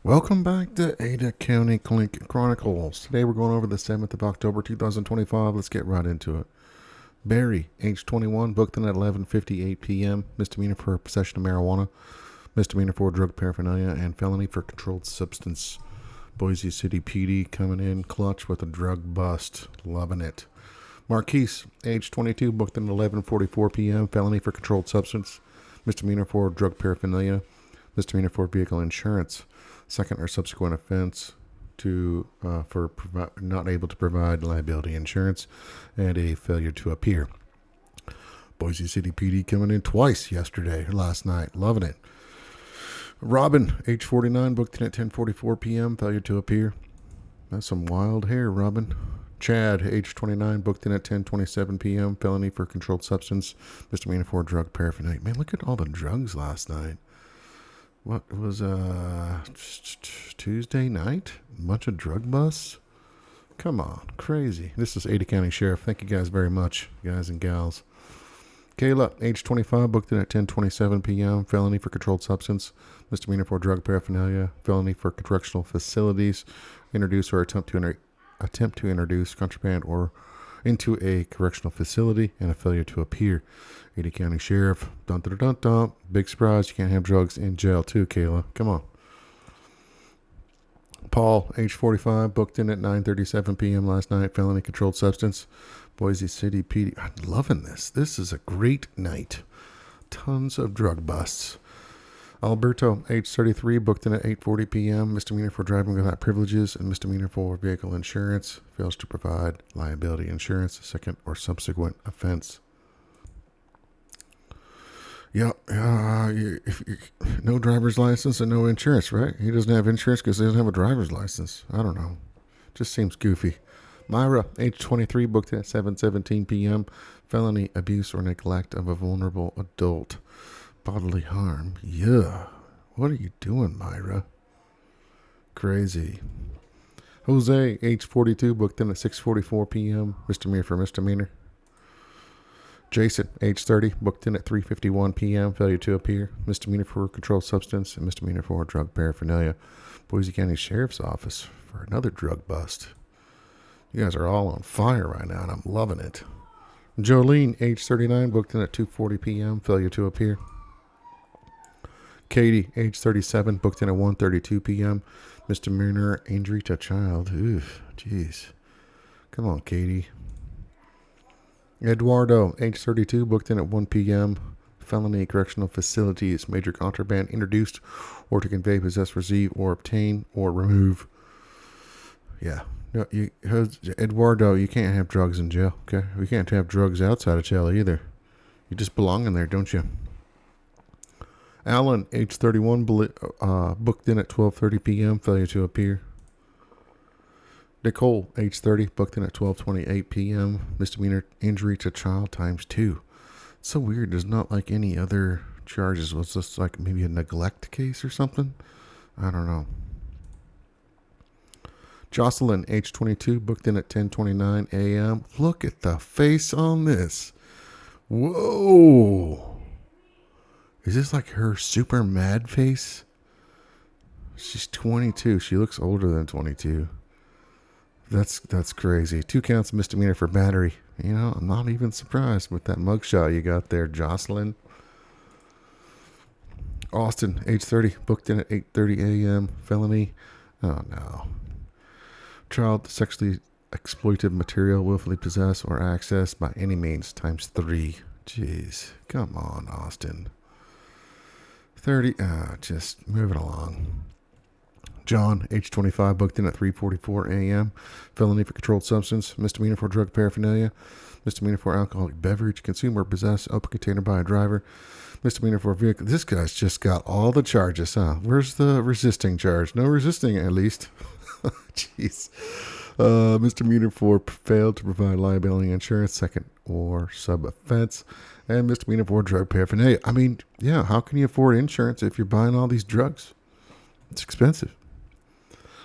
Welcome back to Ada County Clink Chronicles. Today we're going over the 7th of October 2025. Let's get right into it. Barry, age 21, booked in at 11:58 p.m. Misdemeanor for possession of marijuana, misdemeanor for drug paraphernalia, and felony for controlled substance. Boise City PD coming in clutch with a drug bust. Loving it. Marquise, age 22, booked in at 11:44 p.m. Felony for controlled substance, misdemeanor for drug paraphernalia, misdemeanor for vehicle insurance, second or subsequent offense for not able to provide liability insurance, and a failure to appear. Boise City PD coming in twice last night. Loving it. Robin, age 49, booked in at 10:44 p.m. Failure to appear. That's some wild hair, Robin. Chad, age 29, booked in at 10:27 p.m. Felony for controlled substance, misdemeanor for drug paraphernalia. Man, look at all the drugs last night. What was Tuesday night? A bunch of drug busts? Come on, crazy. This is Ada County Sheriff. Thank you guys very much, guys and gals. Kayla, age 25, booked in at 10:27 p.m. Felony for controlled substance, misdemeanor for drug paraphernalia, felony for correctional facilities, introduce or attempt to introduce contraband or into a correctional facility, and a failure to appear. Ada County Sheriff. Dun dun dun dun. Big surprise. You can't have drugs in jail too, Kayla. Come on. Paul, age 45, booked in at 9:37 p.m. last night. Felony controlled substance. Boise City PD. I'm loving this. This is a great night. Tons of drug busts. Alberto, age 33, booked in at 8:40 p.m. Misdemeanor for driving without privileges and misdemeanor for vehicle insurance. Fails to provide liability insurance, second or subsequent offense. Yeah, no driver's license and no insurance, right? He doesn't have insurance because he doesn't have a driver's license. I don't know. Just seems goofy. Myra, age 23, booked at 7:17 p.m. Felony abuse or neglect of a vulnerable adult. Bodily harm. Yeah. What are you doing, Myra? Crazy. Jose, age 42, booked in at 6:44 p.m. Misdemeanor for misdemeanor. Jason, age 30, booked in at 3:51 p.m. Failure to appear. Misdemeanor for controlled substance and misdemeanor for drug paraphernalia. Boise County Sheriff's Office for another drug bust. You guys are all on fire right now, and I'm loving it. Jolene, age 39, booked in at 2:40 p.m. Failure to appear. Katie, age 37, booked in at 1:32 p.m. Misdemeanor injury to child. Oof, jeez. Come on, Katie. Eduardo, age 32, booked in at 1 p.m. Felony correctional facilities. Major contraband introduced or to convey, possess, receive, or obtain, or remove. Yeah. No, Eduardo, you can't have drugs in jail, okay? We can't have drugs outside of jail either. You just belong in there, don't you? Alan, age 31, booked in at 12:30 p.m. Failure to appear. Nicole, age 30, booked in at 12:28 p.m. Misdemeanor injury to child times 2. It's so weird. There's not like any other charges. Was this like maybe a neglect case or something? I don't know. Jocelyn, age 22, booked in at 10:29 a.m. Look at the face on this. Whoa. Is this like her super mad face? She's 22. She looks older than 22. That's crazy. 2 counts misdemeanor for battery. You know, I'm not even surprised with that mugshot you got there, Jocelyn. Austin, age 30, booked in at 8:30 a.m. Felony. Oh, no. Child sexually exploited material willfully possessed or accessed by any means times 3. Jeez. Come on, Austin. 30. Just move it along. John, age 25, booked in at 3:44 a.m. Felony for controlled substance, misdemeanor for drug paraphernalia, misdemeanor for alcoholic beverage, consume or possess open container by a driver, misdemeanor for vehicle. This guy's just got all the charges, huh? Where's the resisting charge? No resisting, at least. Jeez. Misdemeanor for failed to provide liability insurance, second or sub offense, and misdemeanor for drug paraphernalia. I mean, yeah, how can you afford insurance if you're buying all these drugs? It's expensive.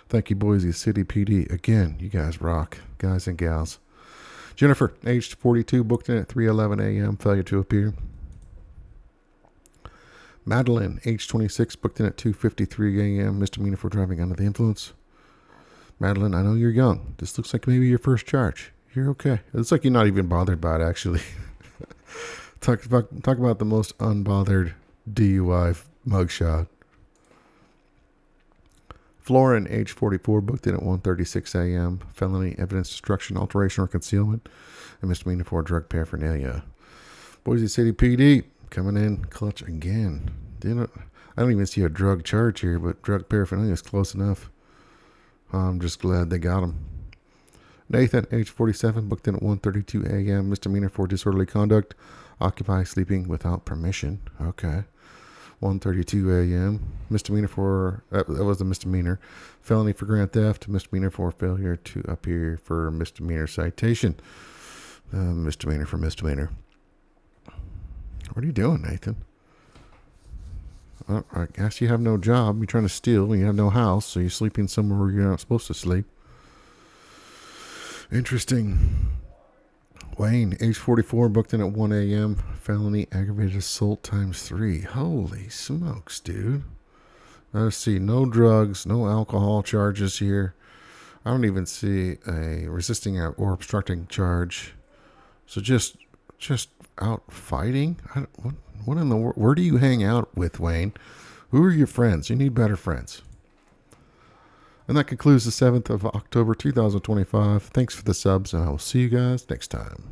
Thank you, Boise City PD. Again, you guys rock, guys and gals. Jennifer, aged 42, booked in at 3:11 a.m. Failure to appear. Madeline, age 26, booked in at 2:53 a.m. Misdemeanor for driving under the influence. Madeline, I know you're young. This looks like maybe your first charge. You're okay. It looks like you're not even bothered by it, actually. Talk about the most unbothered DUI mugshot. Florin, age 44, booked in at 1:36 a.m. Felony, evidence destruction, alteration, or concealment, and misdemeanor for drug paraphernalia. Boise City PD coming in clutch again. I don't even see a drug charge here, but drug paraphernalia is close enough. I'm just glad they got him. Nathan, age 47, booked in at 1:32 a.m. Misdemeanor for disorderly conduct, occupy sleeping without permission. Okay. 1:32 a.m. Misdemeanor for, that was a misdemeanor. Felony for grand theft. Misdemeanor for failure to appear for misdemeanor citation. Misdemeanor for misdemeanor. What are you doing, Nathan? Well, I guess you have no job. You're trying to steal. You have no house, so you're sleeping somewhere where you're not supposed to sleep. Interesting. Wayne, age 44, booked in at 1 a.m. Felony aggravated assault ×3. Holy smokes, dude. Let's see. No drugs, no alcohol charges here. I don't even see a resisting or obstructing charge. So just out fighting? What in the world? Where do you hang out with, Wayne? Who are your friends? You need better friends. And that concludes the 7th of October, 2025. Thanks for the subs, and I will see you guys next time.